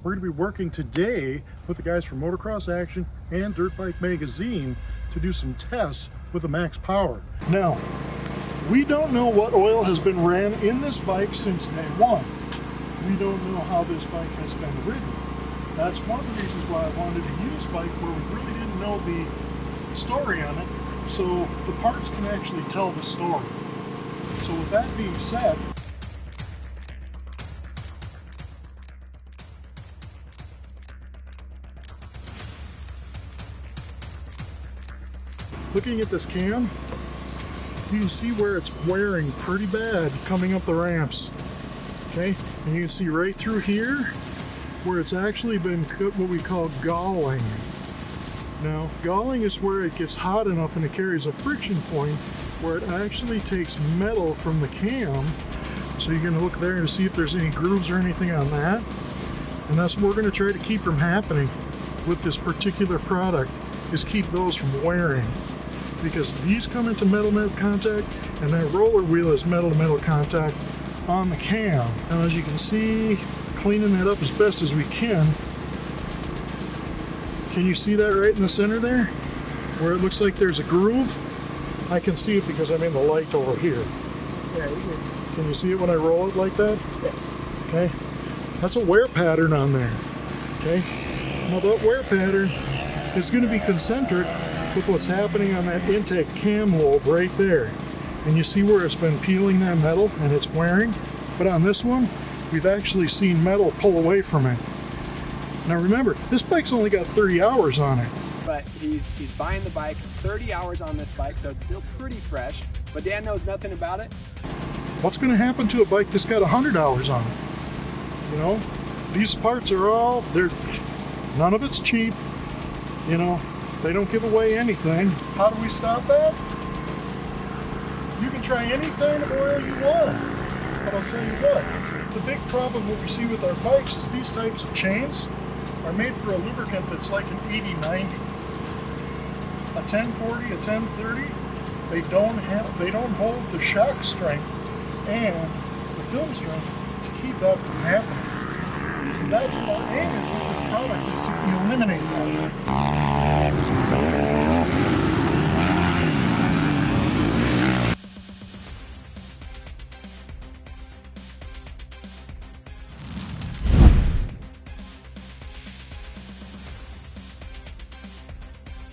We're going to be working today with the guys from Motocross Action and Dirt Bike Magazine to do some tests with the max power. Now, we don't know what oil has been ran in this bike since day one. We don't know how this bike has been ridden. That's one of the reasons why I wanted to use a bike where we really didn't know the story on it, so the parts can actually tell the story. So with that being said, looking at this cam, you can see where it's wearing pretty bad coming up the ramps. Okay, and you can see right through here where it's actually been what we call galling. Now, galling is where it gets hot enough and it carries a friction point where it actually takes metal from the cam. So you're going to look there and see if there's any grooves or anything on that. And that's what we're going to try to keep from happening with this particular product, is keep those from wearing. Because these come into metal-metal contact, and that roller wheel is metal-to-metal contact on the cam. Now, as you can see, cleaning that up as best as we can. Can you see that right in the center there? Where it looks like there's a groove? I can see it because I'm in the light over here. Yeah, you can. Can you see it when I roll it like that? Yeah. Okay. That's a wear pattern on there. Okay. Now that wear pattern is going to be concentric with what's happening on that intake cam lobe right there. And you see where it's been peeling that metal and it's wearing? But on this one, we've actually seen metal pull away from it. Now remember, this bike's only got 30 hours on it. But he's buying the bike, 30 hours on this bike, so it's still pretty fresh. But Dan knows nothing about it. What's going to happen to a bike that's got 100 hours on it? You know, these parts are all, none of it's cheap. You know, they don't give away anything. How do we stop that? You can try any kind of oil you want. But I'll tell you what, the big problem that we see with our bikes is these types of chains are made for a lubricant that's like an 80-90. A 1040, a 1030, they don't hold the shock strength and the film strength to keep that from happening. So that's our aim is with this product, is to eliminate that.